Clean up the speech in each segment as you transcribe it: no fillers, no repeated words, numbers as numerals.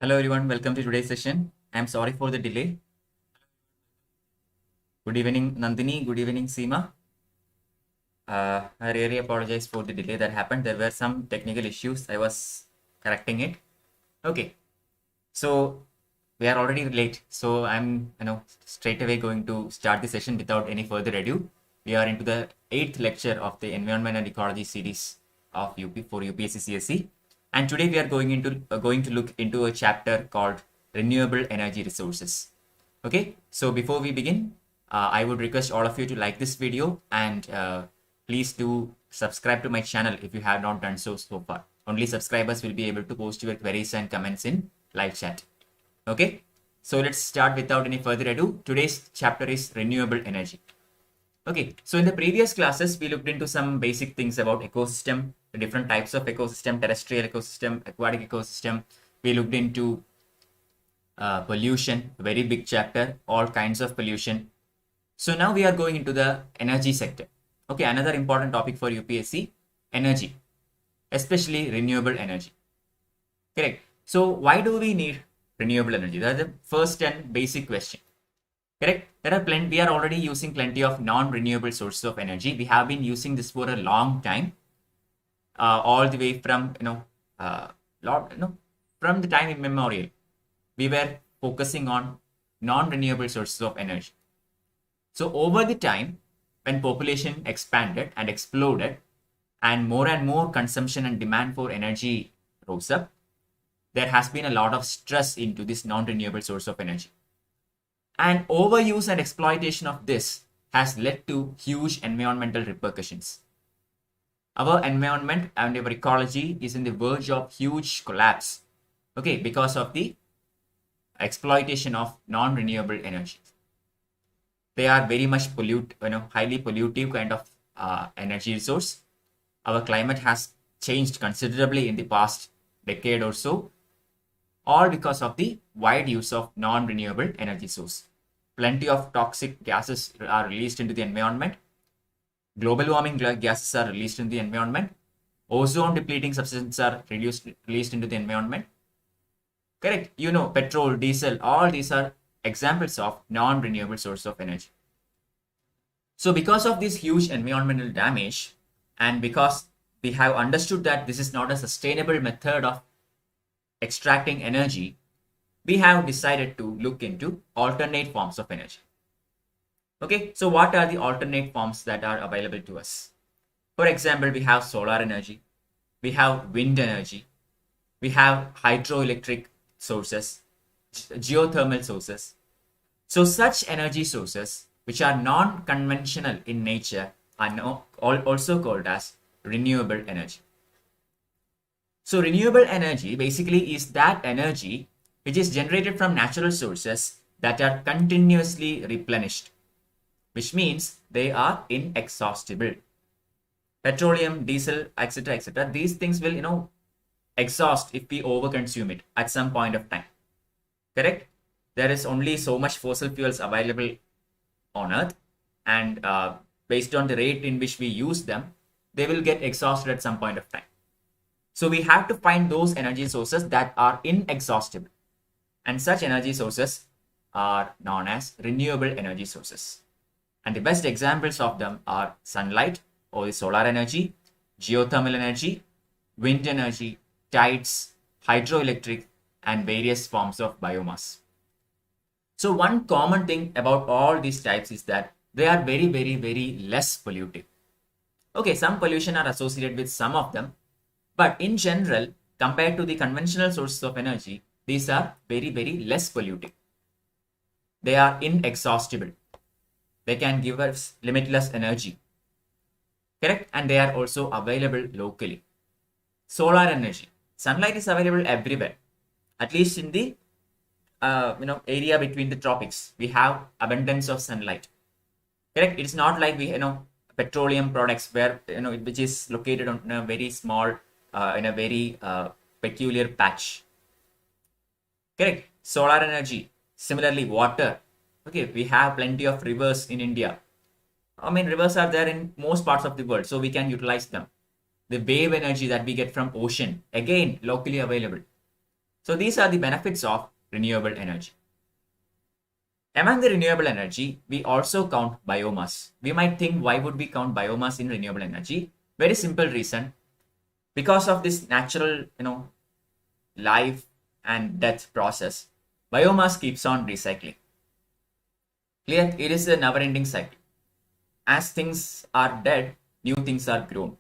Hello everyone, welcome to today's session. I'm sorry for the delay. Good evening Nandini, good evening Seema. I really apologize for the delay that happened. There were some technical issues. I was correcting it. Okay, so we are already late. So I'm straight away going to start the session without any further ado. We are into the 8th lecture of the Environment and Ecology series of UP for UPSC CSE. And today we are going to look into a chapter called Renewable Energy Resources. Okay, so before we begin, I would request all of you to like this video and please do subscribe to my channel if you have not done so far. Only subscribers will be able to post your queries and comments in live chat. Okay, so let's start without any further ado. Today's chapter is Renewable Energy. Okay, so in the previous classes, we looked into some basic things about ecosystem, the different types of ecosystem, terrestrial ecosystem, aquatic ecosystem. We looked into pollution, very big chapter, all kinds of pollution. So now we are going into the energy sector. Okay, another important topic for UPSC, energy, especially renewable energy. Correct. So why do we need renewable energy? That's the first and basic question. Correct. We are already using plenty of non-renewable sources of energy. We have been using this for a long time, all the way from from the time immemorial. We were focusing on non-renewable sources of energy. So over the time, when population expanded and exploded, and more consumption and demand for energy rose up, there has been a lot of stress into this non-renewable source of energy. And overuse and exploitation of this has led to huge environmental repercussions. Our environment and our ecology is in the verge of huge collapse, okay, because of the exploitation of non-renewable energy. They are very much highly pollutive kind of energy resource. Our climate has changed considerably in the past decade or so, all because of the wide use of non-renewable energy source. Plenty of toxic gases are released into the environment. Global warming gases are released into the environment. Ozone depleting substances are released into the environment. Correct. Petrol, diesel, all these are examples of non-renewable source of energy. So because of this huge environmental damage, and because we have understood that this is not a sustainable method of extracting energy, we have decided to look into alternate forms of energy. Okay, so what are the alternate forms that are available to us? For example, we have solar energy, we have wind energy, we have hydroelectric sources, geothermal sources. So such energy sources which are non-conventional in nature are also called as renewable energy. So renewable energy basically is that energy which is generated from natural sources that are continuously replenished, which means they are inexhaustible. Petroleum, diesel, etc., these things will exhaust if we overconsume it at some point of time. Correct? There is only so much fossil fuels available on earth, and based on the rate in which we use them, they will get exhausted at some point of time. So we have to find those energy sources that are inexhaustible. And such energy sources are known as renewable energy sources. And the best examples of them are sunlight or the solar energy, geothermal energy, wind energy, tides, hydroelectric, and various forms of biomass. So one common thing about all these types is that they are very less polluting. Okay, some pollution are associated with some of them, but in general, compared to the conventional sources of energy, these are very less polluting. They are inexhaustible. They can give us limitless energy. Correct? And they are also available locally. Solar energy. Sunlight is available everywhere. At least in the area between the tropics, we have abundance of sunlight. Correct? It's not like we petroleum products where which is located on a very small in a very peculiar patch. Correct. Solar energy. Similarly, water. Okay, we have plenty of rivers in India. I mean, rivers are there in most parts of the world, so we can utilize them. The wave energy that we get from ocean, again, locally available. So these are the benefits of renewable energy. Among the renewable energy, we also count biomass. We might think, why would we count biomass in renewable energy? Very simple reason. Because of this natural, life and death process, biomass keeps on recycling. Clear? It is a never-ending cycle. As things are dead, new things are grown.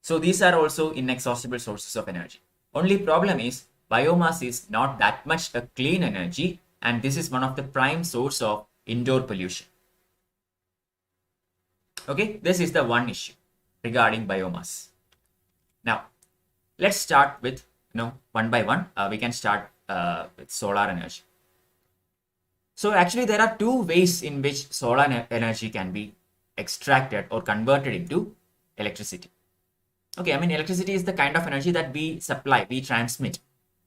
So these are also inexhaustible sources of energy. Only problem is biomass is not that much a clean energy, and this is one of the prime source of indoor pollution. Okay, this is the one issue regarding biomass. Now, let's start with one by one. We can start with solar energy. So actually, there are two ways in which solar energy can be extracted or converted into electricity. Okay, I mean, electricity is the kind of energy that we supply, we transmit.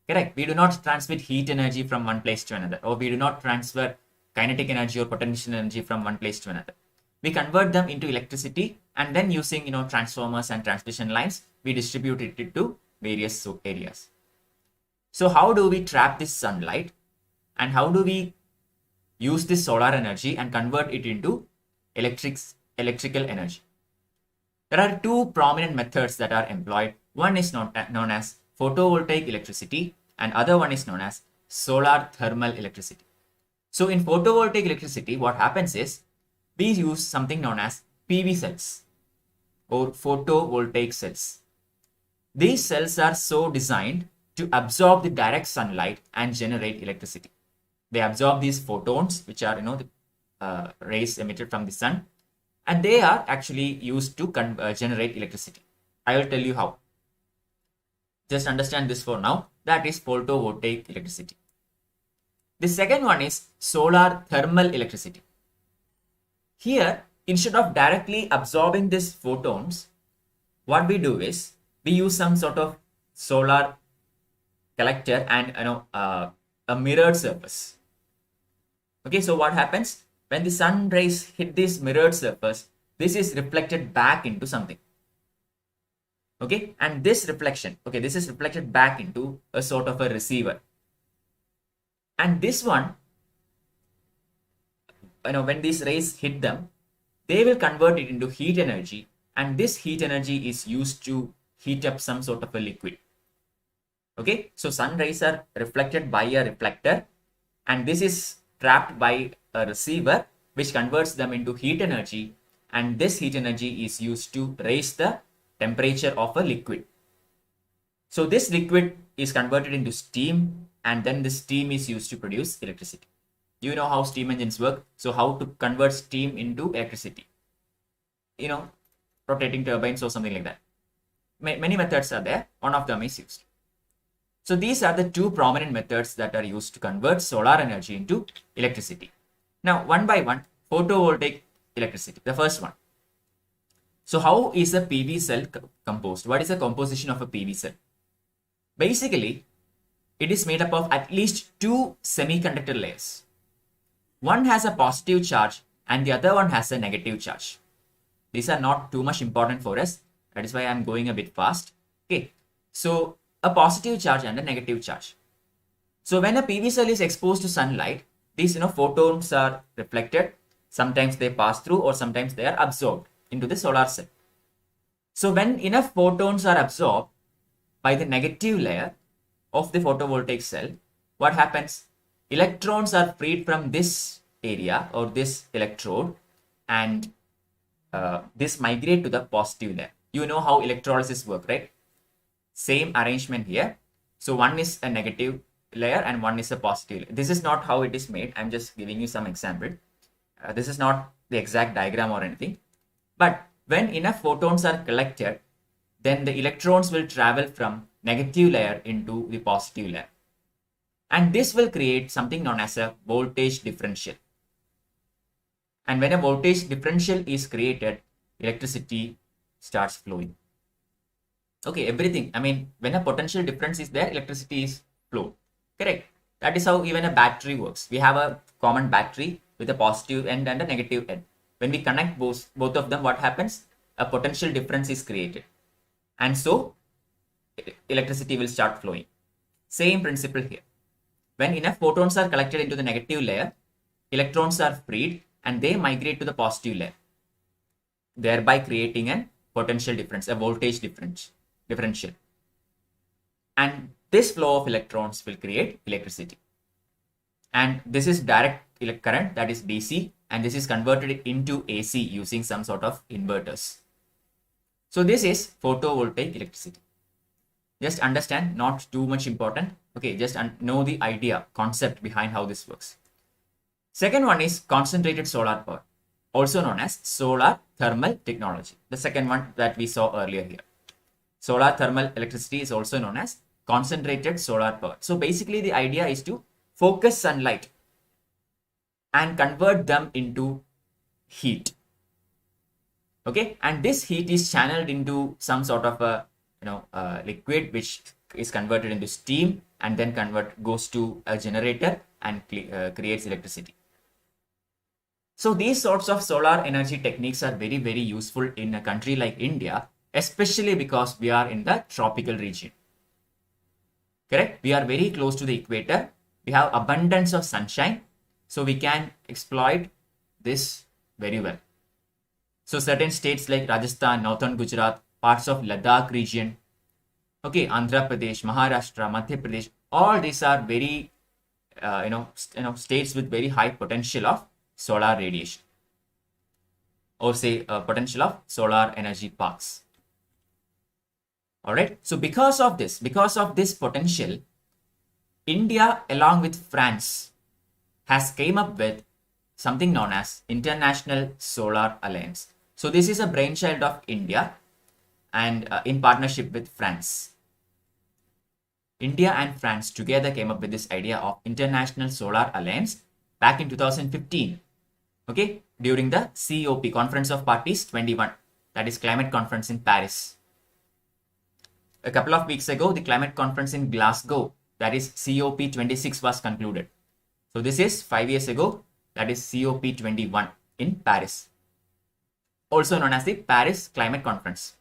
Correct. We do not transmit heat energy from one place to another, or we do not transfer kinetic energy or potential energy from one place to another. We convert them into electricity, and then using transformers and transmission lines, we distribute it to various areas. So how do we trap this sunlight, and how do we use this solar energy and convert it into electrical energy? There are two prominent methods that are employed. One is known as photovoltaic electricity, and other one is known as solar thermal electricity. So in photovoltaic electricity, what happens is we use something known as PV cells or photovoltaic cells. These cells are so designed to absorb the direct sunlight and generate electricity. They absorb these photons, which are the rays emitted from the sun, and they are actually used to generate electricity. I will tell you how. Just understand this for now. That is photovoltaic electricity. The second one is solar thermal electricity. Here, instead of directly absorbing these photons, what we do is we use some sort of solar collector and a mirrored surface. Okay, so what happens when the sun rays hit this mirrored surface? This is reflected back into something. Okay, and this reflection, this is reflected back into a sort of a receiver. And this one, when these rays hit them, they will convert it into heat energy, and this heat energy is used to heat up some sort of a liquid. Okay, so sun rays are reflected by a reflector, and this is trapped by a receiver, which converts them into heat energy, and this heat energy is used to raise the temperature of a liquid. So this liquid is converted into steam, and then the steam is used to produce electricity. You know how steam engines work. So how to convert steam into electricity? Rotating turbines or something like that. Many methods are there. One of them is used. So these are the two prominent methods that are used to convert solar energy into electricity. Now, one by one, photovoltaic electricity, the first one. So how is a PV cell composed? What is the composition of a PV cell? Basically, it is made up of at least two semiconductor layers. One has a positive charge and the other one has a negative charge. These are not too much important for us. That is why I'm going a bit fast. Okay, so a positive charge and a negative charge. So when a PV cell is exposed to sunlight, these photons are reflected. Sometimes they pass through, or sometimes they are absorbed into the solar cell. So when enough photons are absorbed by the negative layer of the photovoltaic cell, what happens? Electrons are freed from this area or this electrode, and this migrate to the positive layer. You know how electrolysis work, right? Same arrangement here. So one is a negative layer and one is a positive layer. This is not how it is made. I'm just giving you some example. This is not the exact diagram or anything. But when enough photons are collected, then the electrons will travel from negative layer into the positive layer. And this will create something known as a voltage differential. And when a voltage differential is created, electricity starts flowing. Okay, everything. I mean, when a potential difference is there, electricity is flow. Correct. That is how even a battery works. We have a common battery with a positive end and a negative end. When we connect both of them, what happens? A potential difference is created. And so electricity will start flowing. Same principle here. When enough photons are collected into the negative layer, electrons are freed and they migrate to the positive layer, thereby creating a potential difference, a voltage differential. And this flow of electrons will create electricity. And this is direct current, that is DC, and this is converted into AC using some sort of inverters. So this is photovoltaic electricity. Just understand, not too much important. Okay, just know the idea, concept behind how this works. Second one is concentrated solar power, also known as solar thermal technology. The second one that we saw earlier here. Solar thermal electricity is also known as concentrated solar power. So basically the idea is to focus sunlight and convert them into heat. Okay, and this heat is channeled into some sort of a liquid which is converted into steam and then goes to a generator and creates electricity. So these sorts of solar energy techniques are very, very useful in a country like India, especially because we are in the tropical region. Correct? We are very close to the equator. We have abundance of sunshine, so we can exploit this very well. So certain states like Rajasthan, northern Gujarat, parts of Ladakh region, okay, Andhra Pradesh, Maharashtra, Madhya Pradesh, all these are very, states with very high potential of solar radiation, or say potential of solar energy parks. All right. So because of this potential, India along with France has came up with something known as International Solar Alliance. So this is a brainchild of India and in partnership with France. India and France together came up with this idea of International Solar Alliance back in 2015. Okay, during the COP, Conference of Parties 21, that is Climate Conference in Paris. A couple of weeks ago, the Climate Conference in Glasgow, that is COP 26, was concluded. So this is 5 years ago, that is COP 21 in Paris, also known as the Paris Climate Conference.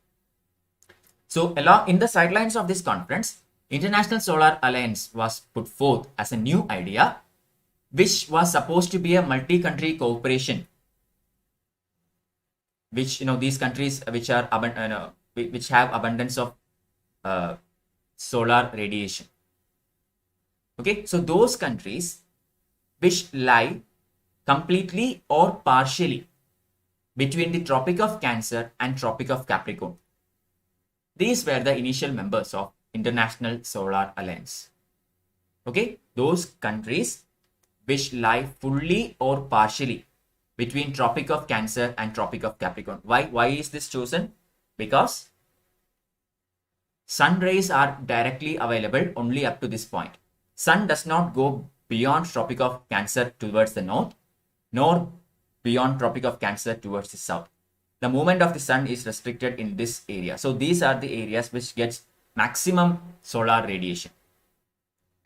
So along in the sidelines of this conference, International Solar Alliance was put forth as a new idea, which was supposed to be a multi-country cooperation, which these countries which are which have abundance of solar radiation. Okay, so those countries which lie completely or partially between the Tropic of Cancer and Tropic of Capricorn. These were the initial members of International Solar Alliance. Okay, those countries which lie fully or partially between Tropic of Cancer and Tropic of Capricorn. Why is this chosen? Because sun rays are directly available only up to this point. Sun does not go beyond Tropic of Cancer towards the north, nor beyond Tropic of Cancer towards the south. The movement of the sun is restricted in this area. So these are the areas which gets maximum solar radiation.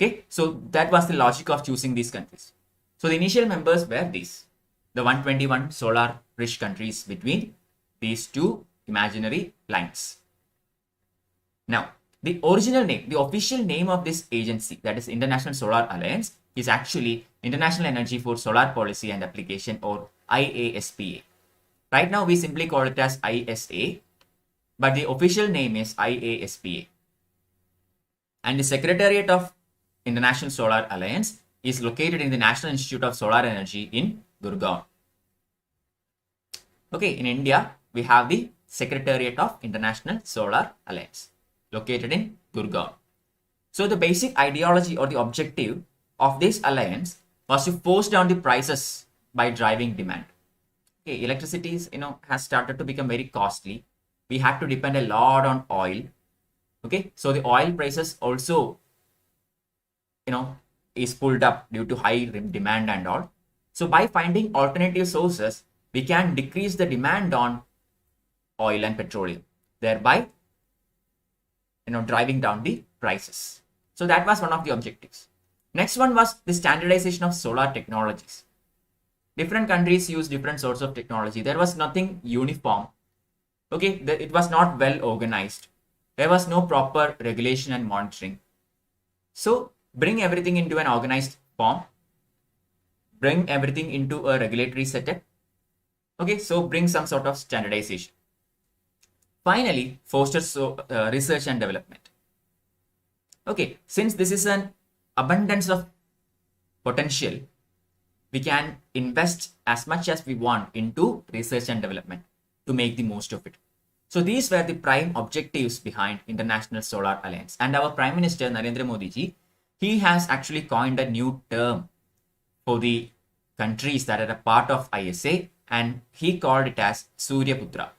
Okay, so that was the logic of choosing these countries. So the initial members were these, the 121 solar rich countries between these two imaginary lines. Now, the original name, the official name of this agency, that is International Solar Alliance, is actually International Energy for Solar Policy and Application, or IASPA. Right now, we simply call it as ISA, but the official name is IASPA. And the Secretariat of International Solar Alliance is located in the National Institute of Solar Energy in Gurgaon. Okay, in India, we have the Secretariat of International Solar Alliance located in Gurgaon. So the basic ideology or the objective of this alliance was to force down the prices by driving demand. Okay, electricity is, has started to become very costly. We have to depend a lot on oil. Okay, so the oil prices also, is pulled up due to high demand and all. So by finding alternative sources, we can decrease the demand on oil and petroleum, thereby driving down the prices. So that was one of the objectives. Next one was the standardization of solar technologies. Different countries use different sorts of technology. There was nothing uniform. Okay, it was not well organized. There was no proper regulation and monitoring. So bring everything into an organized form, bring everything into a regulatory setup. Okay, so bring some sort of standardization. Finally, foster research and development. Okay, since this is an abundance of potential, we can invest as much as we want into research and development to make the most of it. So these were the prime objectives behind International Solar Alliance. And our Prime Minister Narendra Modi ji, he has actually coined a new term for the countries that are a part of ISA, and he called it as Suryaputra.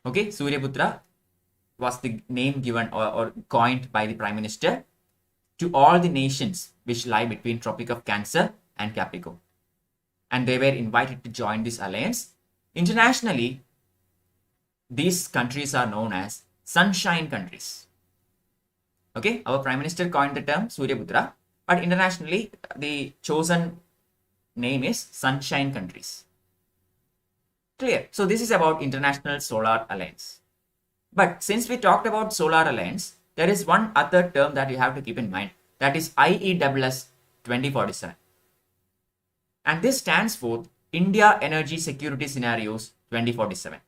Okay, Suryaputra was the name given or coined by the Prime Minister to all the nations which lie between Tropic of Cancer and Capricorn. And they were invited to join this alliance. Internationally, these countries are known as sunshine countries. Okay, our Prime Minister coined the term Suryaputra, but internationally, the chosen name is sunshine countries. Clear. So this is about International Solar Alliance. But since we talked about Solar Alliance, there is one other term that you have to keep in mind. That is IESS 2047. And this stands for India Energy Security Scenarios 2047.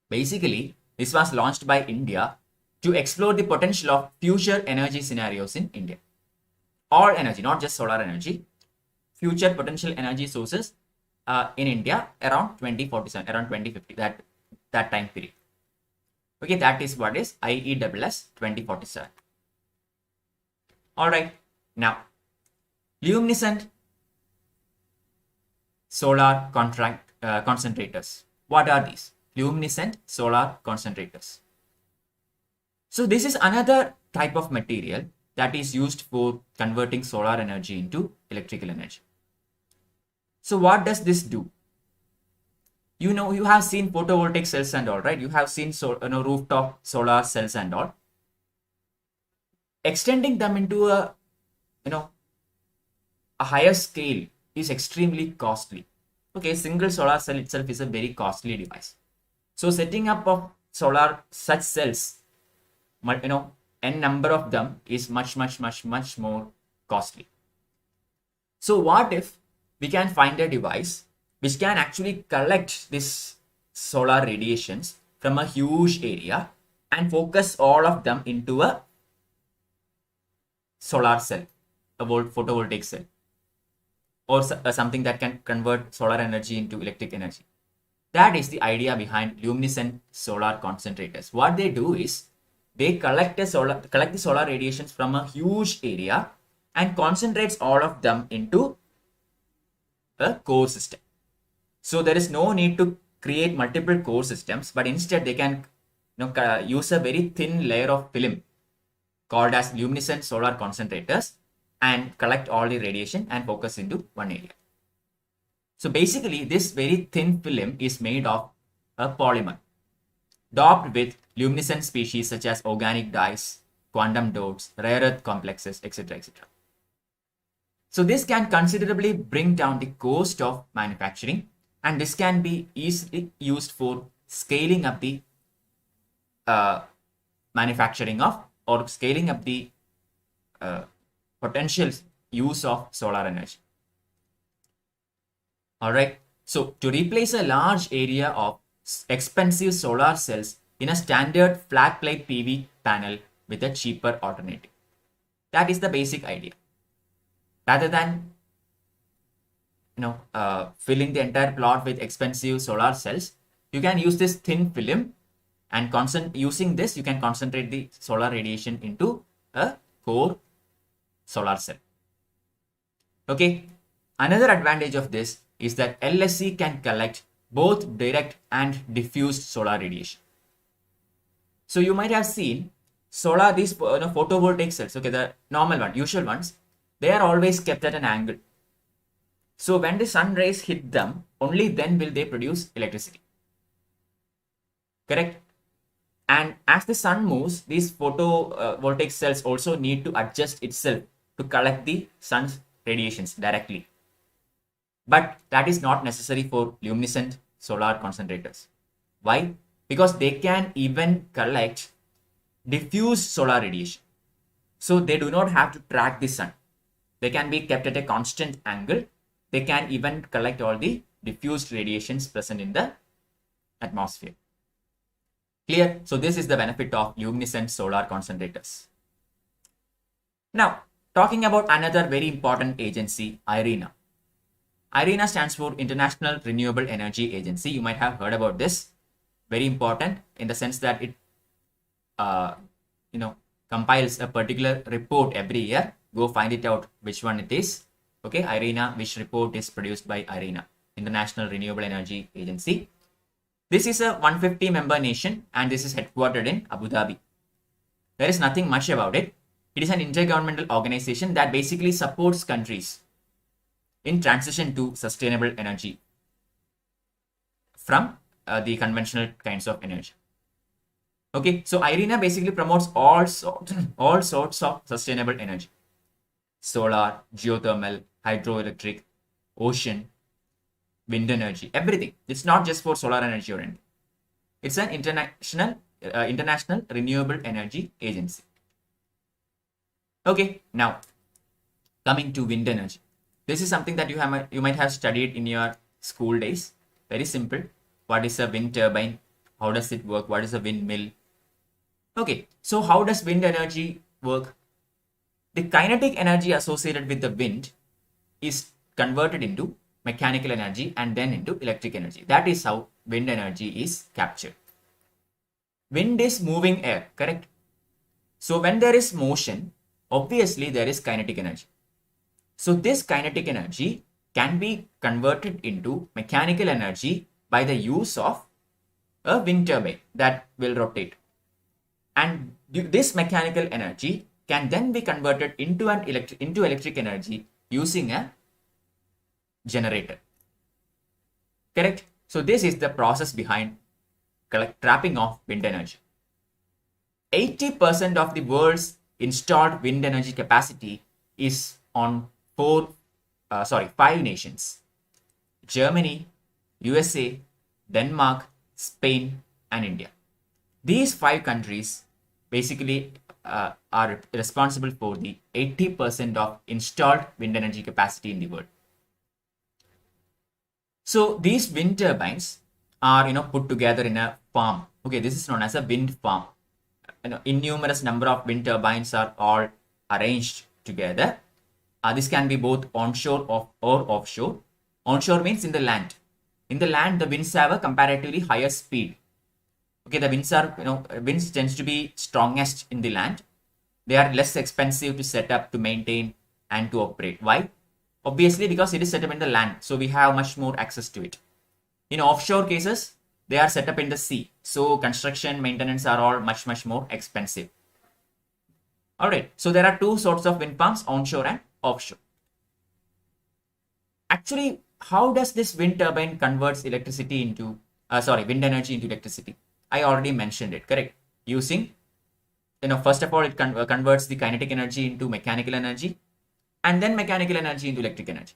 Basically, this was launched by India to explore the potential of future energy scenarios in India. All energy, not just solar energy, future potential energy sources in India around 2047, around 2050, that time period. Okay, that is what is IESS 2047. All right, now luminescent solar concentrators. What are these? Luminescent solar concentrators. So this is another type of material that is used for converting solar energy into electrical energy. So what does this do? You know, you have seen photovoltaic cells and all, right? You have seen rooftop solar cells and all. Extending them into a higher scale is extremely costly. Okay, single solar cell itself is a very costly device. So setting up of such cells, n number of them is much more costly. So what if we can find a device which can actually collect this solar radiations from a huge area and focus all of them into a solar cell, a photovoltaic cell, or something that can convert solar energy into electric energy. That is the idea behind luminescent solar concentrators. What they do is they collect the solar radiations from a huge area and concentrates all of them into a core system. So there is no need to create multiple core systems, but instead they can use a very thin layer of film called as luminescent solar concentrators and collect all the radiation and focus into one area. So basically this very thin film is made of a polymer doped with luminescent species such as organic dyes, quantum dots, rare earth complexes, etc. etc. So this can considerably bring down the cost of manufacturing, and this can be easily used for scaling up the manufacturing of or scaling up the potential use of solar energy. All right. So to replace a large area of expensive solar cells in a standard flat plate PV panel with a cheaper alternative. That is the basic idea. Rather than filling the entire plot with expensive solar cells, you can use this thin film, and using this you can concentrate the solar radiation into a core solar cell. Okay, another advantage of this is that LSC can collect both direct and diffused solar radiation. So you might have seen these photovoltaic cells, okay, the normal one, usual ones, they are always kept at an angle. So when the sun rays hit them, only then will they produce electricity. Correct? And as the sun moves, these photovoltaic cells also need to adjust itself to collect the sun's radiations directly. But that is not necessary for luminescent solar concentrators. Why? Because they can even collect diffuse solar radiation. So they do not have to track the sun. They can be kept at a constant angle. They can even collect all the diffused radiations present in the atmosphere. Clear? So this is the benefit of luminescent solar concentrators. Now, talking about another very important agency, IRENA. IRENA stands for International Renewable Energy Agency. You might have heard about this. Very important in the sense that it, compiles a particular report every year. Go find it out which one it is. Okay, IRENA, which report is produced by IRENA, International Renewable Energy Agency. This is a 150 member nation and this is headquartered in Abu Dhabi. There is nothing much about it. It is an intergovernmental organization that basically supports countries in transition to sustainable energy from the conventional kinds of energy. Okay, so IRENA basically promotes all sorts of sustainable energy. Solar, geothermal, hydroelectric, ocean, wind energy, everything. It's not just for solar energy or anything. It's an international renewable energy agency. Okay, now coming to wind energy. This is something that you might have studied in your school days. Very simple. What is a wind turbine? How does it work? What is a windmill? Okay, so how does wind energy work? The kinetic energy associated with the wind is converted into mechanical energy and then into electric energy. That is how wind energy is captured. Wind is moving air, correct? So when there is motion, obviously there is kinetic energy. So this kinetic energy can be converted into mechanical energy by the use of a wind turbine that will rotate. And this mechanical energy can then be converted into electric energy using a generator. Correct? So this is the process behind trapping of wind energy. 80% of the world's installed wind energy capacity is on 5 nations: Germany, USA, Denmark, Spain, and India. These 5 countries basically are responsible for the 80% of installed wind energy capacity in the world. So these wind turbines are put together in a farm. Okay, this is known as a wind farm. Innumerous number of wind turbines are all arranged together. This can be both onshore or offshore. Onshore means in the land. In the land, the winds have a comparatively higher speed. Okay, the winds tends to be strongest in the land. They are less expensive to set up, to maintain, and to operate. Why? Obviously, because it is set up in the land, so we have much more access to it. In offshore cases, they are set up in the sea, so construction, maintenance are all much more expensive. Alright, so there are 2 sorts of wind farms, onshore and offshore. Actually, how does this wind turbine converts wind energy into electricity? I already mentioned it, correct? Using, first of all, it converts the kinetic energy into mechanical energy and then mechanical energy into electric energy.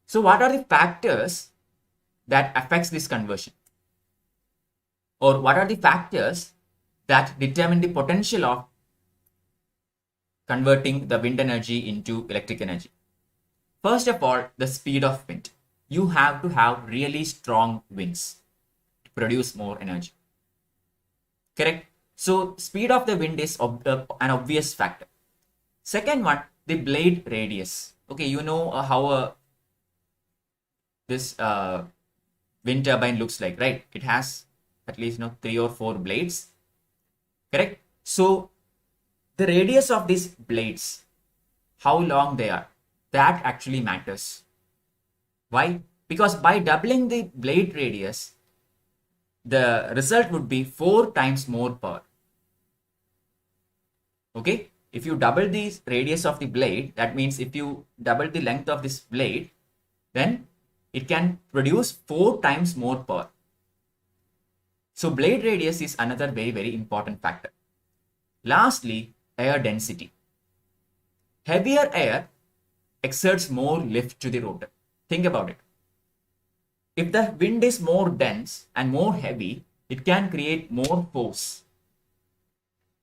So what are the factors that affects this conversion? Or what are the factors that determine the potential of converting the wind energy into electric energy? First of all, the speed of wind. You have to have really strong winds to produce more energy. Correct? So speed of the wind is an obvious factor. Second one, the blade radius. Okay, you know how this wind turbine looks like, right? It has at least 3 or 4 blades. Correct? So the radius of these blades, how long they are, that actually matters. Why? Because by doubling the blade radius, the result would be 4 times more power. Okay, if you double the radius of the blade, that means if you double the length of this blade, then it can produce 4 times more power. So blade radius is another very important factor. Lastly, air density. Heavier air exerts more lift to the rotor. Think about it. If the wind is more dense and more heavy, it can create more force,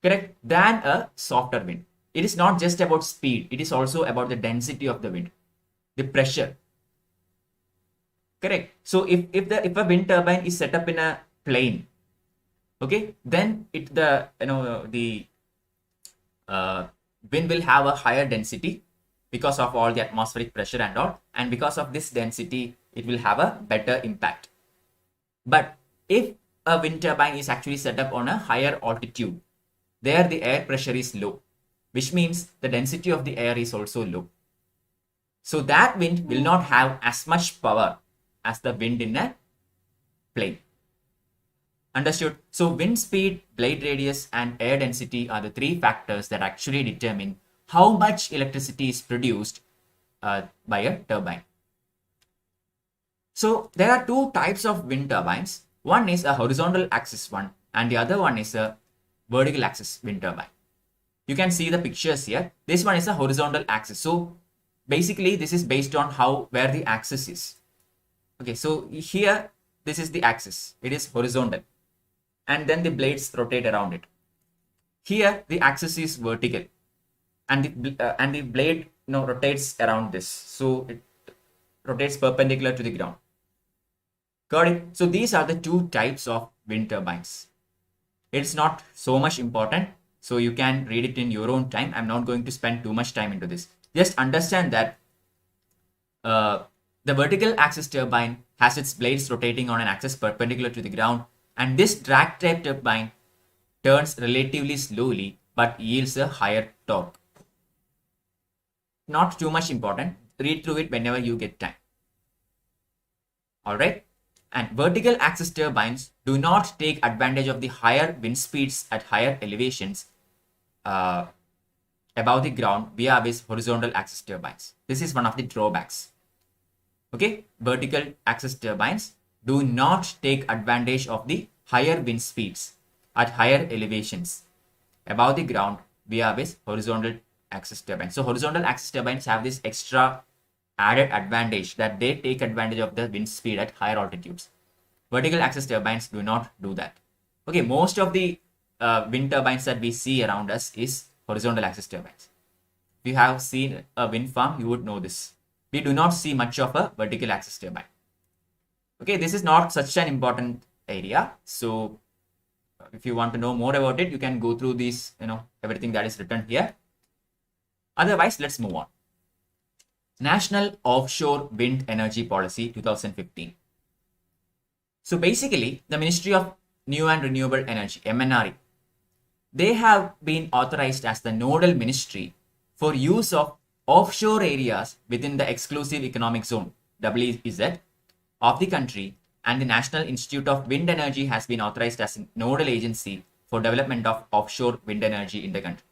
correct, than a softer wind. it is not just about speed, it is also about the density of the wind, the pressure. Correct. So if a wind turbine is set up in a plane, okay, then the wind will have a higher density because of all the atmospheric pressure and all, and because of this density it will have a better impact. But if a wind turbine is actually set up on a higher altitude, there the air pressure is low, which means the density of the air is also low. So that wind will not have as much power as the wind in a plane. Understood? So wind speed, blade radius, and air density are the three factors that actually determine how much electricity is produced by a turbine. So there are two types of wind turbines. One is a horizontal axis one, and the other one is a vertical axis wind turbine. You can see the pictures here. This one is a horizontal axis. So basically this is based on where the axis is. Okay, so here this is the axis. It is horizontal, and then the blades rotate around it. Here the axis is vertical, and the blade rotates around this. So it rotates perpendicular to the ground. Got it? So these are the two types of wind turbines. It's not so much important, so you can read it in your own time. I'm not going to spend too much time into this. Just understand that the vertical axis turbine has its blades rotating on an axis perpendicular to the ground, and this drag type turbine turns relatively slowly but yields a higher torque. Not too much important. Read through it whenever you get time. Alright? And vertical axis turbines do not take advantage of the higher wind speeds at higher elevations above the ground via these horizontal axis turbines. This is one of the drawbacks. Okay, vertical axis turbines do not take advantage of the higher wind speeds at higher elevations above the ground via this horizontal axis turbines. So horizontal axis turbines have this extra added advantage that they take advantage of the wind speed at higher altitudes. Vertical axis turbines do not do that. Okay, most of the wind turbines that we see around us is horizontal axis turbines. If you have seen a wind farm, you would know this. We do not see much of a vertical axis turbine. Okay, this is not such an important area. So if you want to know more about it, you can go through these, everything that is written here. Otherwise, let's move on. National Offshore Wind Energy Policy 2015. So basically, the Ministry of New and Renewable Energy, MNRE, they have been authorized as the nodal ministry for use of offshore areas within the exclusive economic zone, WEZ, of the country, and the National Institute of Wind Energy has been authorized as a nodal agency for development of offshore wind energy in the country.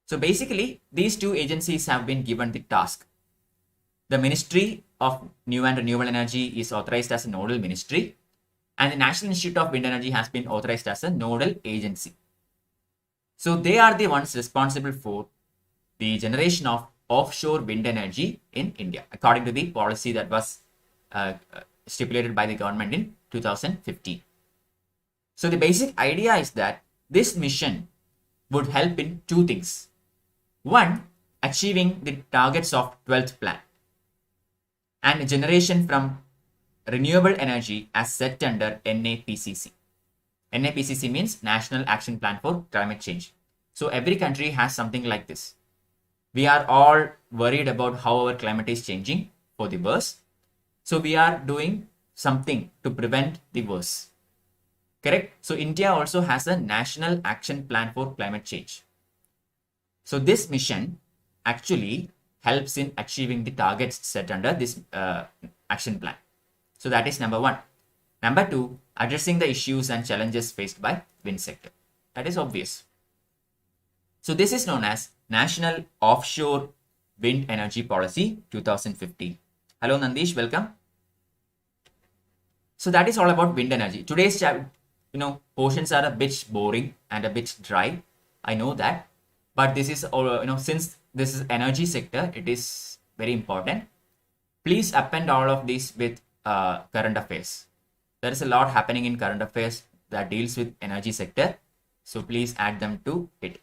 So basically, these two agencies have been given the task. The Ministry of New and Renewable Energy is authorized as a nodal ministry, and the National Institute of Wind Energy has been authorized as a nodal agency. So they are the ones responsible for the generation of offshore wind energy in India, according to the policy that was stipulated by the government in 2015. So the basic idea is that this mission would help in two things. One, achieving the targets of 12th plan, and generation from renewable energy as set under NAPCC. NAPCC means National Action Plan for Climate Change. So every country has something like this. We are all worried about how our climate is changing for the worse. So we are doing something to prevent the worse. Correct? So India also has a National Action Plan for Climate Change. So this mission actually helps in achieving the targets set under this action plan. So that is number one. Number two, addressing the issues and challenges faced by wind sector. That is obvious. So this is known as National Offshore Wind Energy Policy 2015. Hello Nandish, welcome. So that is all about wind energy. Today's portions are a bit boring and a bit dry. I know that, but this is since this is energy sector, it is very important. Please append all of these with current affairs. There is a lot happening in current affairs that deals with energy sector. So please add them to it.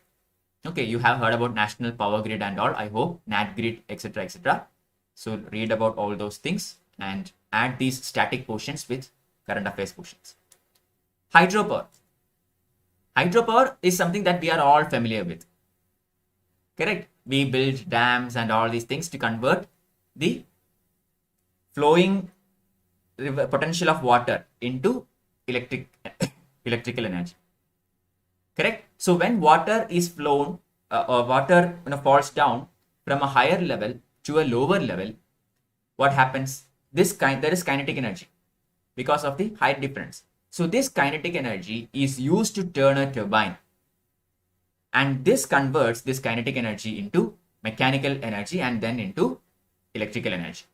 Okay, you have heard about National Power Grid and all, I hope, NAT grid, etc., etc. So read about all those things and add these static portions with current affairs portions. Hydropower. Hydropower is something that we are all familiar with. Correct? We build dams and all these things to convert the flowing potential of water into electrical energy. Correct? So when water is flown or water falls down from a higher level to a lower level, what happens? There is kinetic energy because of the height difference. So this kinetic energy is used to turn a turbine, and this converts this kinetic energy into mechanical energy and then into electrical energy.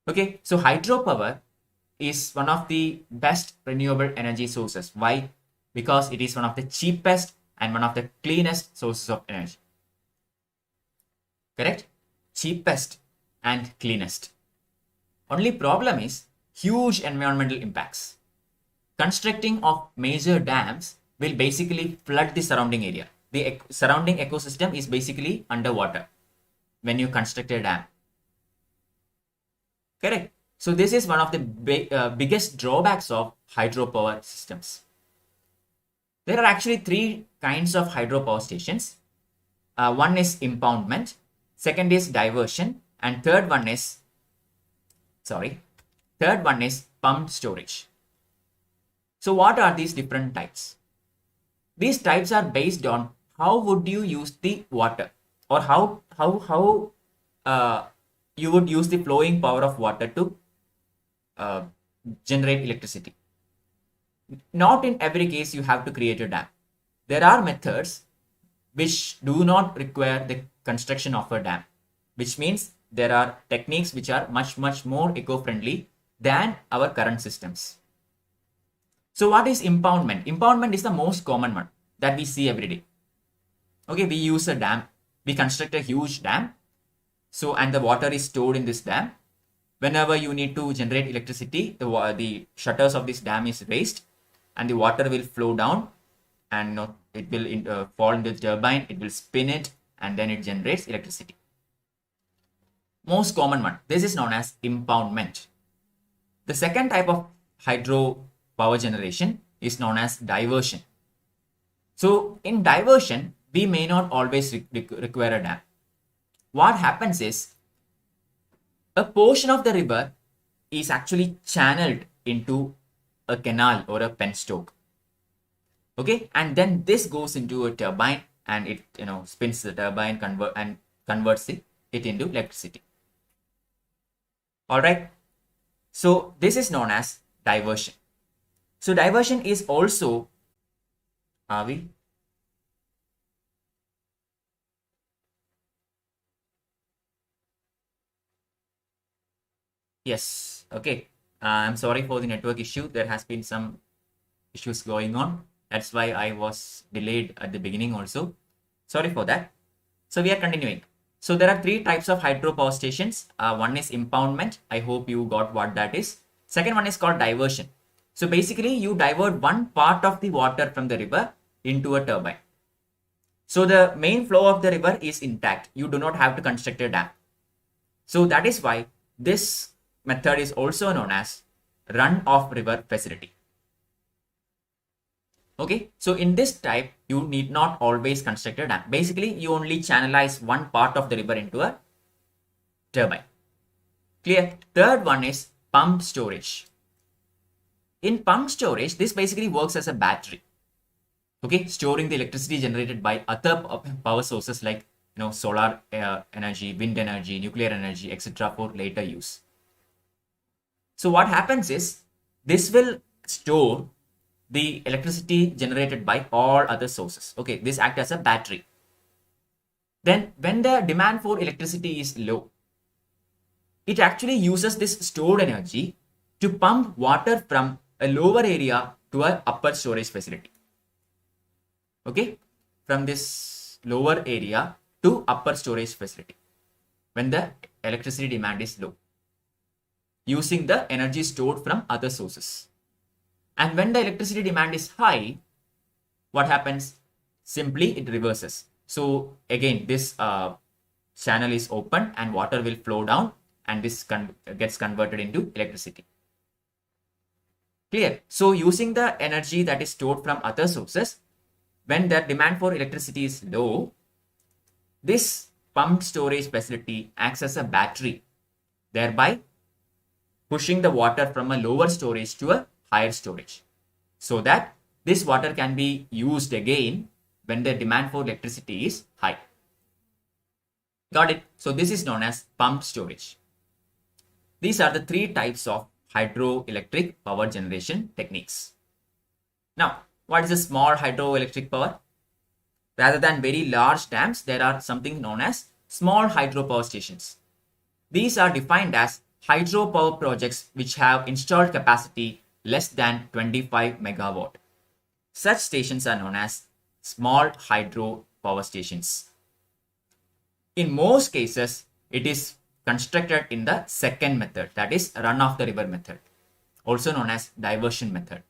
Okay, so hydropower is one of the best renewable energy sources. Why? Because it is one of the cheapest and one of the cleanest sources of energy. Correct? Cheapest and cleanest. Only problem is huge environmental impacts. Constructing of major dams will basically flood the surrounding area. The surrounding ecosystem is basically underwater when you construct a dam. Correct? So this is one of the biggest drawbacks of hydropower systems. There are actually three kinds of hydropower stations. One is impoundment, second is diversion, and third one is pumped storage. So what are these different types? These types are based on how would you use the water, or how you would use the flowing power of water to generate electricity. Not in every case you have to create a dam. There are methods which do not require the construction of a dam, which means there are techniques which are much more eco-friendly than our current systems. So what is impoundment? Impoundment is the most common one that we see every day. Okay, we use a dam, we construct a huge dam, and the water is stored in this dam. Whenever you need to generate electricity, the shutters of this dam is raised and the water will flow down, and it will fall into the turbine, it will spin it, and then it generates electricity. Most common one. This is known as impoundment. The second type of hydro power generation is known as diversion. So in diversion, we may not always require a dam. What happens is, a portion of the river is actually channeled into a canal or a penstoke. Okay, and then this goes into a turbine, and it spins the turbine, converts it into electricity. All right. So this is known as diversion. So diversion is also, Yes, okay. I'm sorry for the network issue. There has been some issues going on. That's why I was delayed at the beginning also. Sorry for that. So we are continuing. So there are three types of hydropower stations. One is impoundment. I hope you got what that is. Second one is called diversion. So basically you divert one part of the water from the river into a turbine. So the main flow of the river is intact. You do not have to construct a dam. So that is why this method is also known as run-off river facility. Okay, so in this type, you need not always construct a dam. Basically, you only channelize one part of the river into a turbine. Clear? Third one is pump storage. In pump storage, this basically works as a battery. Okay, storing the electricity generated by other power sources like solar energy, wind energy, nuclear energy, etc. for later use. So what happens is, this will store the electricity generated by all other sources. Okay, this acts as a battery. Then when the demand for electricity is low, it actually uses this stored energy to pump water from a lower area to an upper storage facility. Okay, from this lower area to upper storage facility when the electricity demand is low, using the energy stored from other sources. And when the electricity demand is high, what happens? simply it reverses. So again, this channel is open and water will flow down, and this gets converted into electricity. Clear? So using the energy that is stored from other sources, when the demand for electricity is low, this pumped storage facility acts as a battery, thereby pushing the water from a lower storage to a higher storage, so that this water can be used again when the demand for electricity is high. Got it? So this is known as pumped storage. These are the three types of hydroelectric power generation techniques. Now, what is a small hydroelectric power? Rather than very large dams, there are something known as small hydropower stations. These are defined as hydropower projects which have installed capacity less than 25 megawatt. Such stations are known as small hydro power stations. In most cases, it is constructed in the second method, that is run of the river method, also known as diversion method.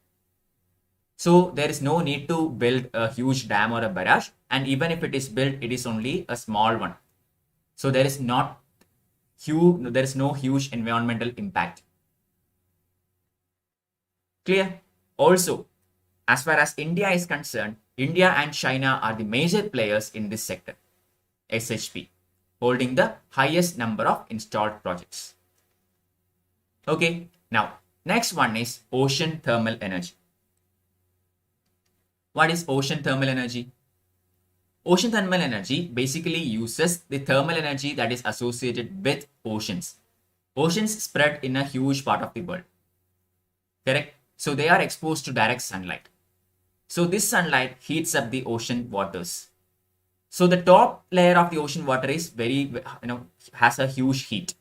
So there is no need to build a huge dam or a barrage, and even if it is built, it is only a small one. So there is no huge environmental impact. Clear? Also, as far as India is concerned, India and China are the major players in this sector, SHP, holding the highest number of installed projects. Okay, now next one is ocean thermal energy. What is ocean thermal energy? Ocean thermal energy basically uses the thermal energy that is associated with oceans. Oceans spread in a huge part of the world. Correct? So they are exposed to direct sunlight. So this sunlight heats up the ocean waters. So the top layer of the ocean water is has a huge heat.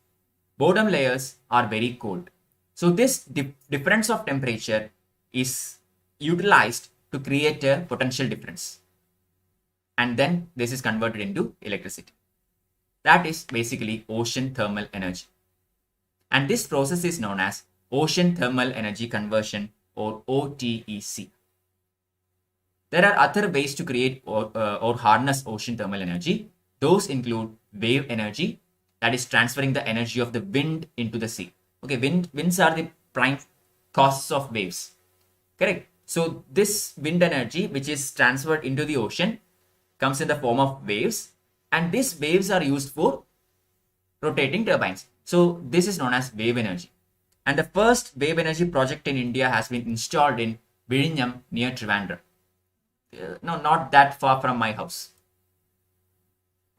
Bottom layers are very cold. So this difference of temperature is utilized to create a potential difference. And then this is converted into electricity. That is basically ocean thermal energy. And this process is known as ocean thermal energy conversion, or OTEC. There are other ways to create or harness ocean thermal energy. Those include wave energy, that is transferring the energy of the wind into the sea. Okay, winds are the prime causes of waves. Correct? So this wind energy, which is transferred into the ocean, comes in the form of waves, and these waves are used for rotating turbines. So this is known as wave energy. And the first wave energy project in India has been installed in Vizhinjam near Trivandrum. No, not that far from my house.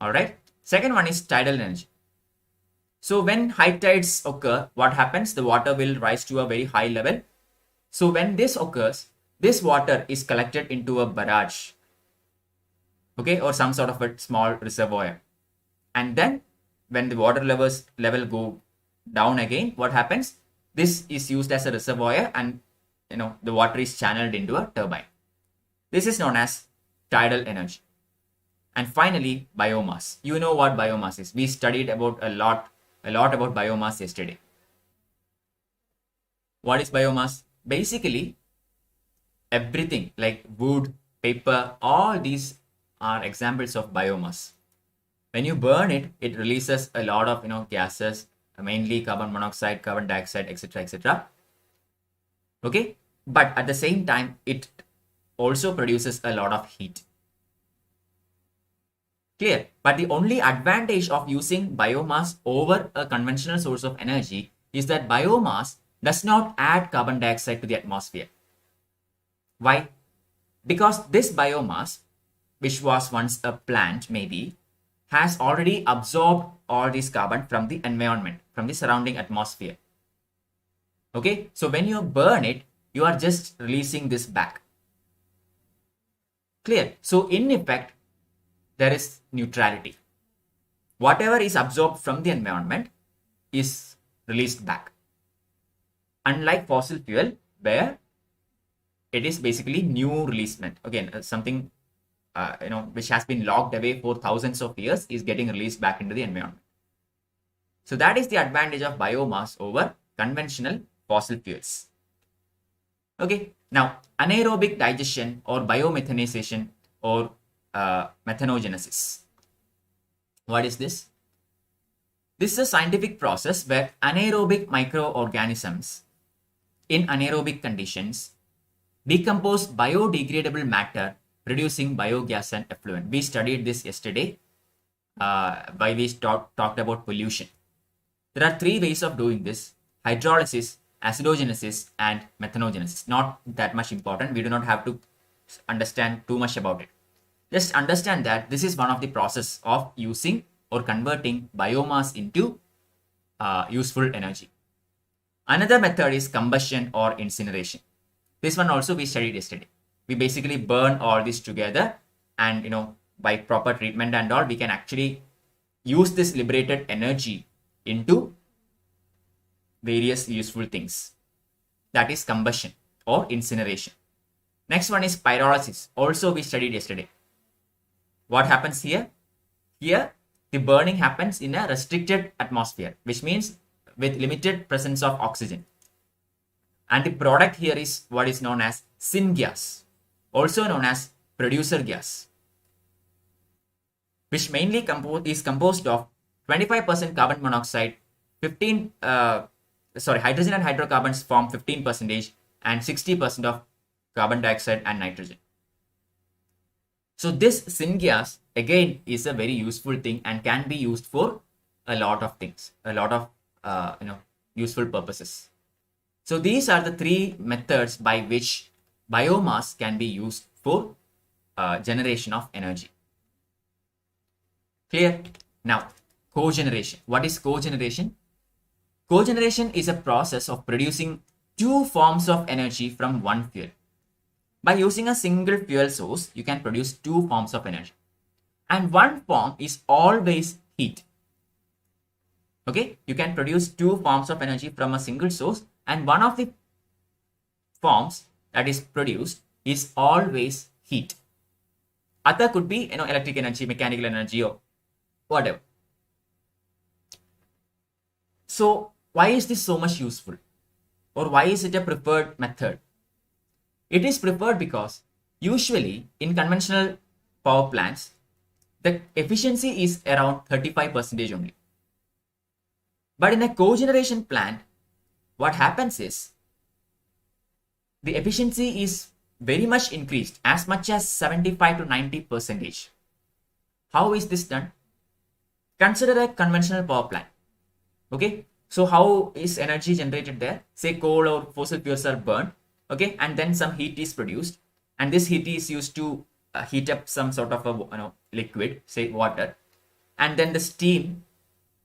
Alright. Second one is tidal energy. So when high tides occur, what happens? The water will rise to a very high level. So when this occurs, this water is collected into a barrage. Okay, or some sort of a small reservoir. And then when the water level go down again, what happens? This is used as a reservoir, and the water is channeled into a turbine. This is known as tidal energy. And finally, biomass. You know what biomass is. We studied about a lot about biomass yesterday. What is biomass? Basically, everything like wood, paper, all these are examples of biomass. When you burn it, it releases a lot of gases, mainly carbon monoxide, carbon dioxide, etc., etc. Okay, but at the same time, it also produces a lot of heat. Clear? But the only advantage of using biomass over a conventional source of energy is that biomass does not add carbon dioxide to the atmosphere. Why? Because this biomass, which was once a plant maybe, has already absorbed all this carbon from the environment, from the surrounding atmosphere. Okay, so when you burn it, you are just releasing this back. Clear? So in effect, there is neutrality. Whatever is absorbed from the environment is released back. Unlike fossil fuel, where it is basically new releasement. Again, something which has been locked away for thousands of years is getting released back into the environment. So that is the advantage of biomass over conventional fossil fuels. Okay, now anaerobic digestion or biomethanization or methanogenesis. What is this? This is a scientific process where anaerobic microorganisms in anaerobic conditions decompose biodegradable matter, producing biogas and effluent. We studied this yesterday while we talked about pollution. There are three ways of doing this: hydrolysis, acidogenesis, and methanogenesis. Not that much important. We do not have to understand too much about it. Just understand that this is one of the process of using or converting biomass into useful energy. Another method is combustion or incineration. This one also we studied yesterday. We basically burn all this together, and by proper treatment and all, we can actually use this liberated energy into various useful things. That is combustion or incineration. Next one is pyrolysis. Also we studied yesterday. What happens here? Here the burning happens in a restricted atmosphere, which means with limited presence of oxygen. And the product here is what is known as syngas, also known as producer gas, which mainly is composed of 25% carbon monoxide, hydrogen and hydrocarbons form 15%, and 60% of carbon dioxide and nitrogen. So this syngas again is a very useful thing and can be used for a lot of things, a lot of useful purposes. So these are the three methods by which biomass can be used for generation of energy. Clear? Now, cogeneration. What is cogeneration? Cogeneration is a process of producing two forms of energy from one fuel. By using a single fuel source, you can produce two forms of energy. And one form is always heat. Okay, you can produce two forms of energy from a single source, and one of the forms that is produced is always heat. Other could be electric energy, mechanical energy, or whatever. So why is this so much useful, or why is it a preferred method? It is preferred because usually in conventional power plants, the efficiency is around 35% only. But in a cogeneration plant, what happens is the efficiency is very much increased, as much as 75 to 90%. How is this done? Consider a conventional power plant. Okay, so how is energy generated there? Say coal or fossil fuels are burned, okay, and then some heat is produced, and this heat is used to heat up some sort of a liquid, say water, and then the steam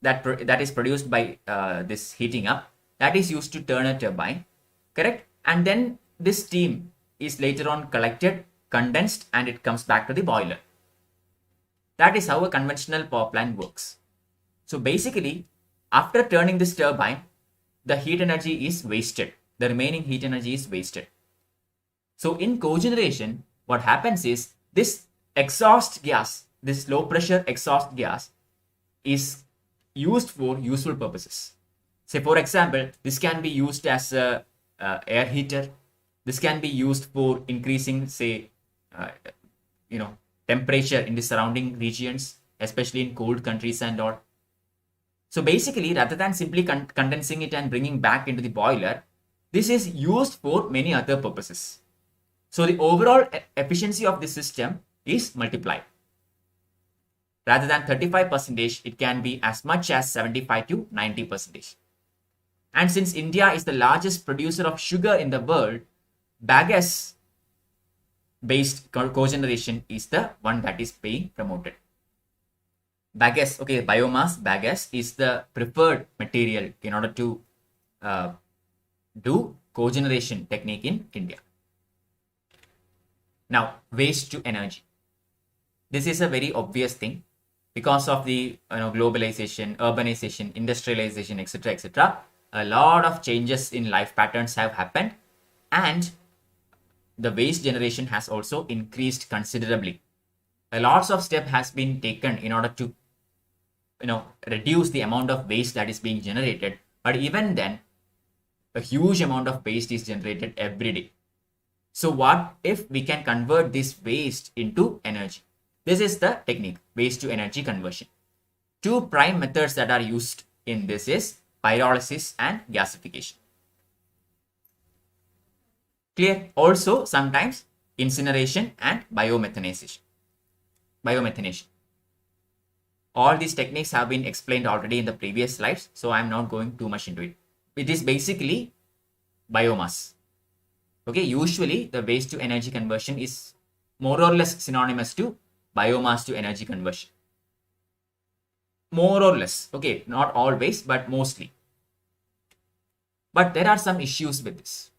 that is produced by this heating up, that is used to turn a turbine, correct? And then this steam is later on collected, condensed, and it comes back to the boiler. That is how a conventional power plant works. So basically, after turning this turbine, the heat energy is wasted. The remaining heat energy is wasted. So in cogeneration, what happens is this exhaust gas, this low pressure exhaust gas, is used for useful purposes. Say for example, this can be used as a air heater. This can be used for increasing, say, temperature in the surrounding regions, especially in cold countries and all. So basically, rather than simply condensing it and bringing back into the boiler, this is used for many other purposes. So the overall efficiency of the system is multiplied. Rather than 35%, it can be as much as 75 to 90%. And since India is the largest producer of sugar in the world, bagasse based cogeneration is the one that is being promoted. Bagasse, okay, biomass bagasse is the preferred material in order to do cogeneration technique in India. Now, waste to energy. This is a very obvious thing because of the globalization, urbanization, industrialization, etc., etc. A lot of changes in life patterns have happened, and the waste generation has also increased considerably. A lots of steps has been taken in order to reduce the amount of waste that is being generated, but even then a huge amount of waste is generated every day. So what if we can convert this waste into energy? This is the technique, waste to energy conversion. Two prime methods that are used in this is pyrolysis and gasification. Clear? Also, sometimes incineration and biomethanation. All these techniques have been explained already in the previous slides, so I'm not going too much into it. It is basically biomass. Okay, usually the waste to energy conversion is more or less synonymous to biomass to energy conversion. More or less. Okay, not always, but mostly. But there are some issues with this.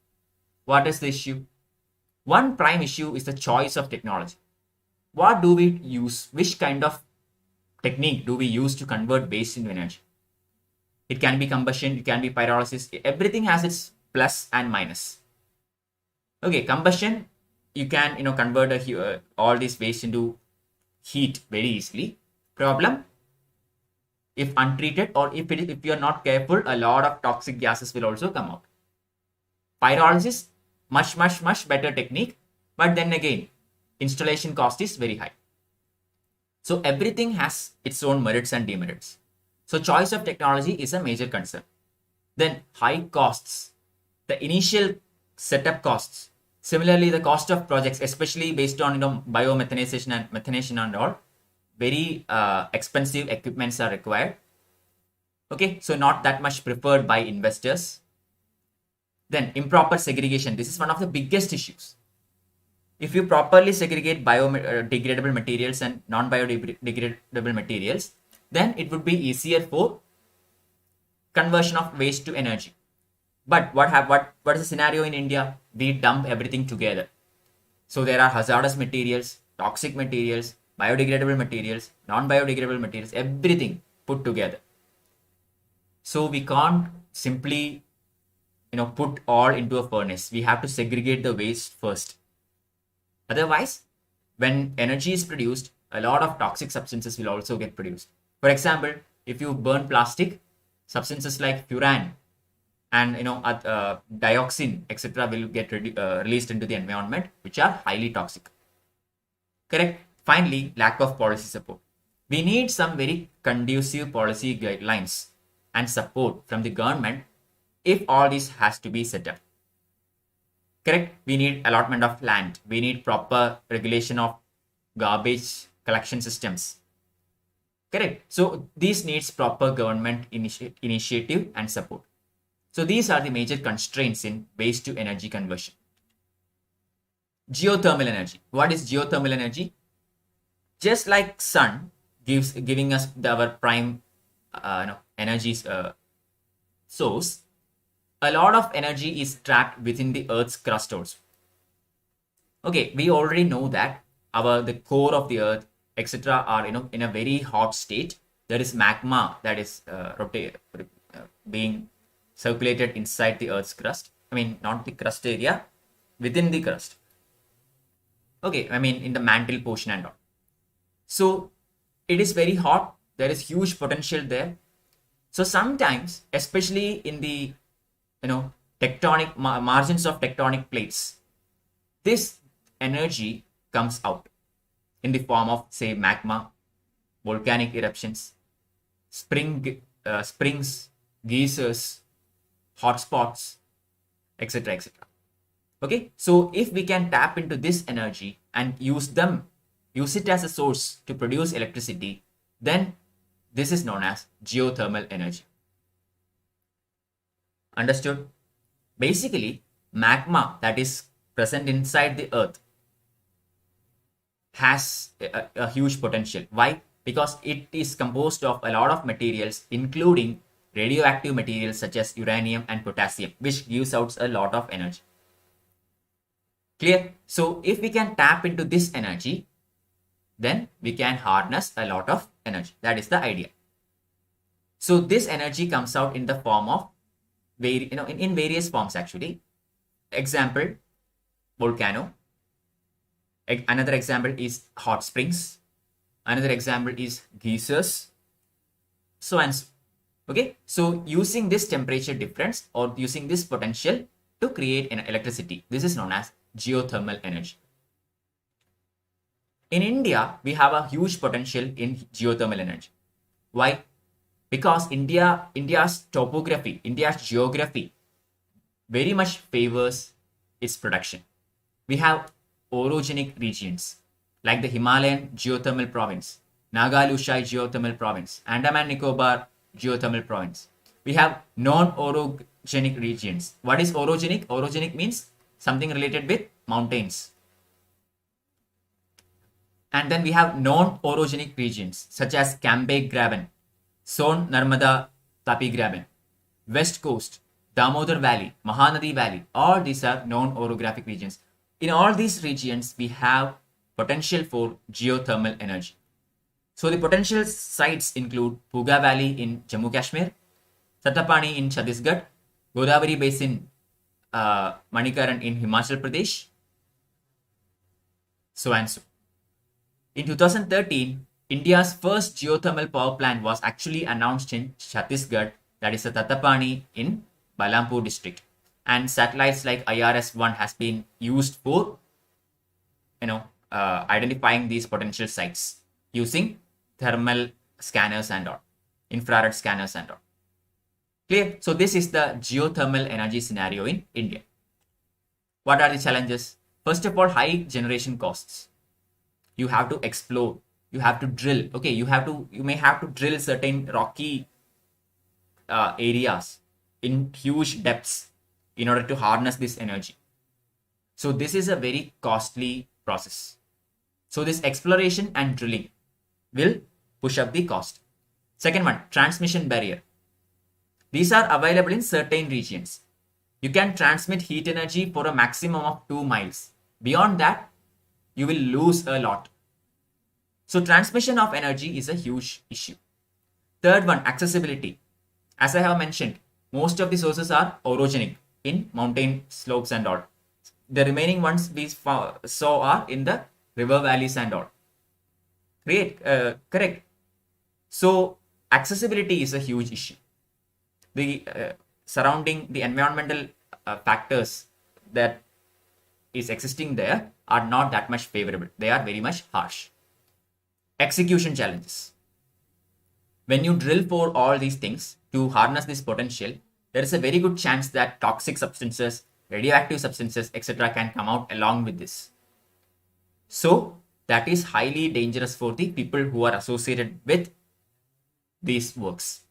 What is the issue? One prime issue is the choice of technology. What do we use? Which kind of technique do we use to convert waste into energy? It can be combustion, it can be pyrolysis. Everything has its plus and minus. Okay, combustion, you can convert all this waste into heat very easily. Problem, if untreated or if you are not careful, a lot of toxic gases will also come out. Pyrolysis, much better technique, but then again, installation cost is very high. So everything has its own merits and demerits. So choice of technology is a major concern. Then high costs, the initial setup costs. Similarly, the cost of projects, especially based on biomethanization and methanation and all, very expensive equipments are required. Okay, so not that much preferred by investors. Then improper segregation. This is one of the biggest issues. If you properly segregate biodegradable materials and non-biodegradable materials, then it would be easier for conversion of waste to energy. But what is the scenario in India? We dump everything together. So there are hazardous materials, toxic materials, biodegradable materials, non-biodegradable materials, everything put together. So we can't simply put all into a furnace. We have to segregate the waste first. Otherwise, when energy is produced, a lot of toxic substances will also get produced. For example, if you burn plastic, substances like furan and dioxin, etc., will get released into the environment, which are highly toxic. Correct? Finally, lack of policy support. We need some very conducive policy guidelines and support from the government if all this has to be set up. Correct? We need allotment of land. We need proper regulation of garbage collection systems. Correct? So this needs proper government initiative and support. So these are the major constraints in waste to energy conversion. Geothermal energy. What is geothermal energy? Just like sun giving us our prime energy source, a lot of energy is trapped within the Earth's crust also. Okay, we already know that the core of the Earth, etc., are in a very hot state. There is magma that is being circulated inside the Earth's crust. I mean, not the crust area, within the crust. Okay, I mean in the mantle portion and all. So it is very hot. There is huge potential there. So sometimes, especially in the tectonic margins of tectonic plates, this energy comes out in the form of, say, magma, volcanic eruptions, springs, geysers, hotspots, etc., etc. Okay, so if we can tap into this energy and use it as a source to produce electricity, then this is known as geothermal energy. Understood? Basically, magma that is present inside the Earth has a huge potential. Why? Because it is composed of a lot of materials, including radioactive materials such as uranium and potassium, which gives out a lot of energy. Clear? So if we can tap into this energy, then we can harness a lot of energy. That is the idea. So this energy comes out in the form of in various forms actually. Example, volcano. Another example is hot springs. Another example is geysers. So and so. Okay. So using this temperature difference or using this potential to create an electricity, this is known as geothermal energy. In India, we have a huge potential in geothermal energy. Why? Because India's topography, India's geography very much favors its production. We have orogenic regions like the Himalayan geothermal province, Naga-Lushai geothermal province, Andaman Nicobar geothermal province. We have non-orogenic regions. What is orogenic? Orogenic means something related with mountains. And then we have non-orogenic regions such as Cambay Graben, Son Narmada Tapi Graben, West Coast, Damodar Valley, Mahanadi Valley. All these are non-orographic regions. In all these regions, we have potential for geothermal energy. So the potential sites include Puga Valley in Jammu Kashmir, Satapani in Chhattisgarh, Godavari Basin, Manikaran in Himachal Pradesh, so and so. In 2013, India's first geothermal power plant was actually announced in Chhattisgarh, that is the Tatapani in Balampur district. And satellites like IRS-1 has been used for, identifying these potential sites using thermal scanners and all, infrared scanners and all. Clear? So this is the geothermal energy scenario in India. What are the challenges? First of all, high generation costs. You have to explore, you have to drill. Okay, you may have to drill certain rocky areas in huge depths in order to harness this energy. So this is a very costly process. So this exploration and drilling will push up the cost. Second one, transmission barrier. These are available in certain regions. You can transmit heat energy for a maximum of 2 miles. Beyond that, you will lose a lot. So transmission of energy is a huge issue. Third one, accessibility. As I have mentioned, most of the sources are orogenic in mountain slopes and all. The remaining ones we saw are in the river valleys and all. Correct. So accessibility is a huge issue. The surrounding the environmental factors that is existing there are not that much favorable. They are very much harsh. Execution challenges. When you drill for all these things to harness this potential, there is a very good chance that toxic substances, radioactive substances, etc. can come out along with this. So that is highly dangerous for the people who are associated with these works.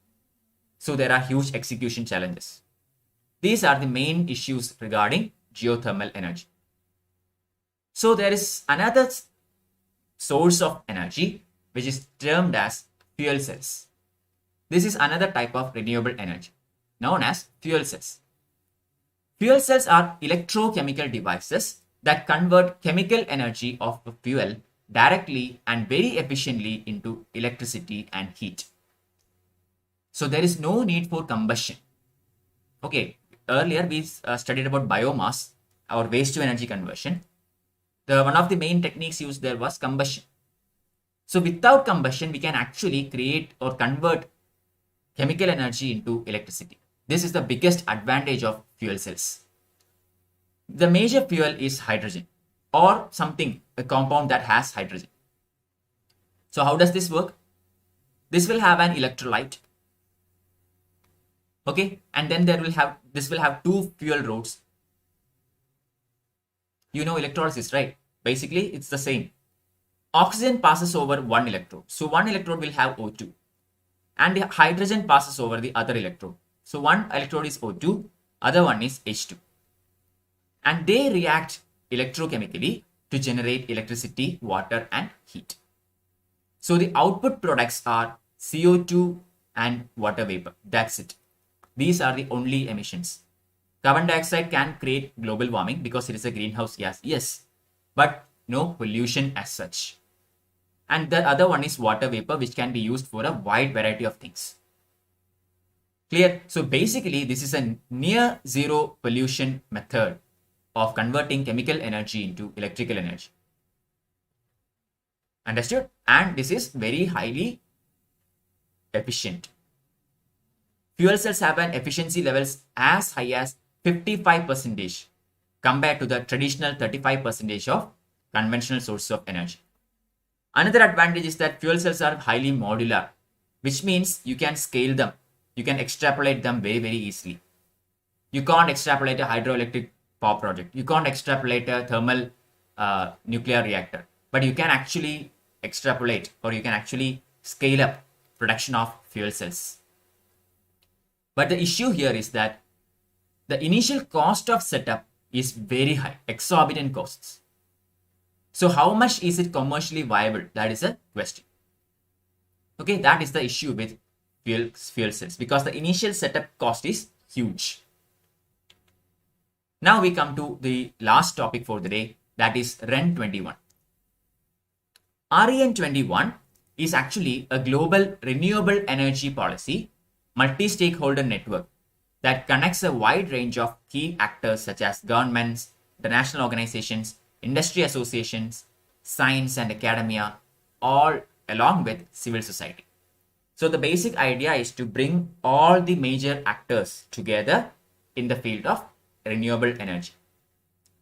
So there are huge execution challenges. These are the main issues regarding geothermal energy. So there is another source of energy which is termed as fuel cells. This is another type of renewable energy known as fuel cells. Fuel cells are electrochemical devices that convert chemical energy of a fuel directly and very efficiently into electricity and heat. So there is no need for combustion. Okay, earlier we studied about biomass or waste to energy conversion. One of the main techniques used there was combustion. So without combustion, we can actually create or convert chemical energy into electricity. This is the biggest advantage of fuel cells. The major fuel is hydrogen or a compound that has hydrogen. So how does this work? This will have an electrolyte. Okay, and then this will have two fuel rods. You know electrolysis, right? Basically, it's the same. Oxygen passes over one electrode. So one electrode will have O2. And the hydrogen passes over the other electrode. So one electrode is O2, other one is H2. And they react electrochemically to generate electricity, water, and heat. So the output products are CO2 and water vapor. That's it. These are the only emissions. Carbon dioxide can create global warming because it is a greenhouse gas. Yes, but no pollution as such. And the other one is water vapor, which can be used for a wide variety of things. Clear? So basically, this is a near zero pollution method of converting chemical energy into electrical energy. Understood? And this is very highly efficient. Fuel cells have an efficiency levels as high as 55% compared to the traditional 35% of conventional sources of energy. Another advantage is that fuel cells are highly modular, which means you can scale them. You can extrapolate them very, very easily. You can't extrapolate a hydroelectric power project. You can't extrapolate a thermal nuclear reactor. But you can actually extrapolate, or you can actually scale up production of fuel cells. But the issue here is that the initial cost of setup is very high, exorbitant costs. So how much is it commercially viable? That is a question. Okay, that is the issue with fuel cells, because the initial setup cost is huge. Now we come to the last topic for the day, that is REN 21. REN 21 is actually a global renewable energy policy, multi-stakeholder network that connects a wide range of key actors such as governments, international organizations, industry associations, science and academia, all along with civil society. So the basic idea is to bring all the major actors together in the field of renewable energy.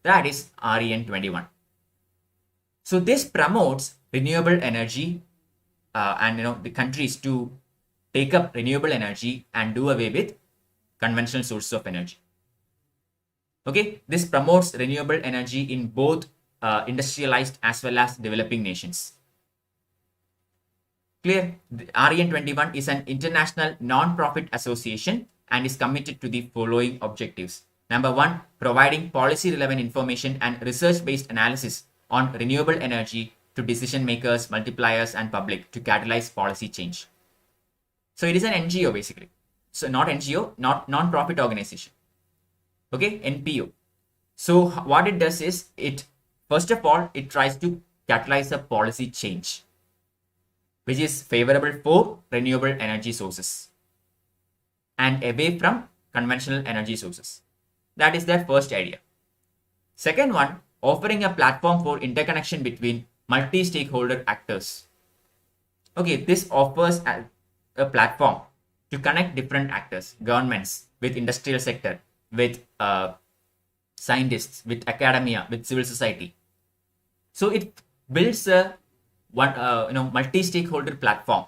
That is REN 21. So this promotes renewable energy and the countries to take up renewable energy and do away with conventional sources of energy. Okay, this promotes renewable energy in both industrialized as well as developing nations. Clear? The REN 21 is an international non-profit association and is committed to the following objectives. Number 1, providing policy relevant information and research-based analysis on renewable energy to decision makers, multipliers, and public to catalyze policy change. So it is an NGO basically. So not NGO, not non-profit organization. Okay, NPO. So what it does is, first of all, it tries to catalyze a policy change which is favorable for renewable energy sources and away from conventional energy sources. That is their first idea. Second one, offering a platform for interconnection between multi-stakeholder actors. Okay, this offers a platform to connect different actors, governments, with industrial sector, with scientists, with academia, with civil society. So it builds a multi-stakeholder platform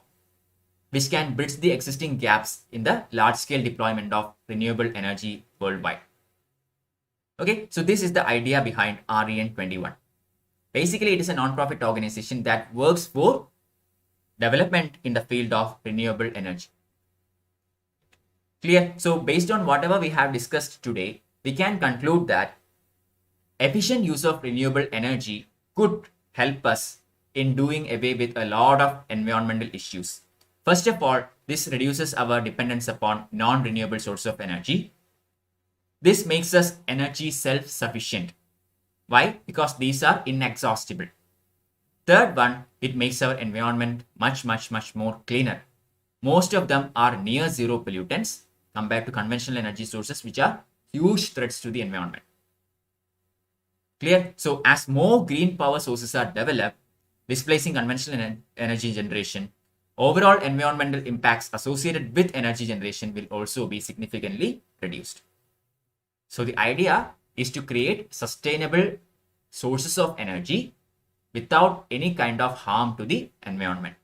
which can bridge the existing gaps in the large-scale deployment of renewable energy worldwide. Okay, so this is the idea behind REN 21. Basically, it is a non-profit organization that works for development in the field of renewable energy. Clear? So based on whatever we have discussed today, we can conclude that efficient use of renewable energy could help us in doing away with a lot of environmental issues. First of all, this reduces our dependence upon non-renewable sources of energy. This makes us energy self-sufficient. Why? Because these are inexhaustible. Third one, it makes our environment much more cleaner. Most of them are near zero pollutants compared to conventional energy sources, which are huge threats to the environment. Clear? So as more green power sources are developed, displacing conventional energy generation, overall environmental impacts associated with energy generation will also be significantly reduced. So the idea is to create sustainable sources of energy without any kind of harm to the environment.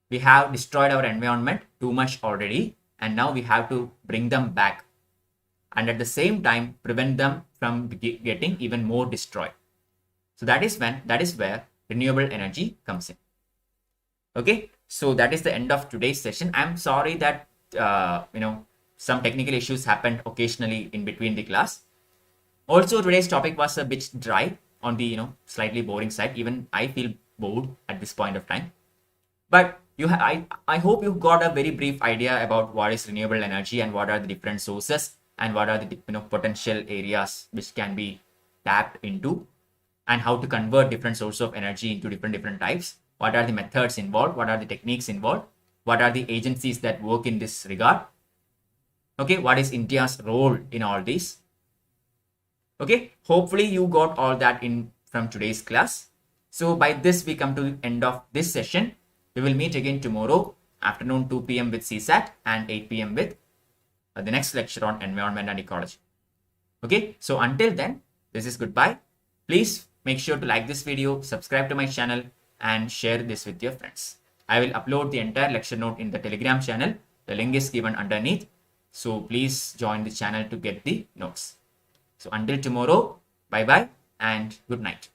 We have destroyed our environment too much already, and now we have to bring them back and at the same time prevent them from getting even more destroyed. So that is where renewable energy comes in. Okay, so that is the end of today's session. I'm sorry that some technical issues happened occasionally in between the class. Also, today's topic was a bit dry on the slightly boring side. Even I feel bored at this point of time. But I hope you got a very brief idea about what is renewable energy and what are the different sources and what are the potential areas which can be tapped into, and how to convert different sources of energy into different types. What are the methods involved? What are the techniques involved? What are the agencies that work in this regard? Okay, what is India's role in all this? Okay, hopefully you got all that in from today's class. So by this, we come to the end of this session. We will meet again tomorrow afternoon 2 p.m. with CSAT and 8 p.m. with the next lecture on Environment and Ecology. Okay, so until then, this is goodbye. Please make sure to like this video, subscribe to my channel, and share this with your friends. I will upload the entire lecture note in the Telegram channel. The link is given underneath. So please join the channel to get the notes. So until tomorrow, bye bye and good night.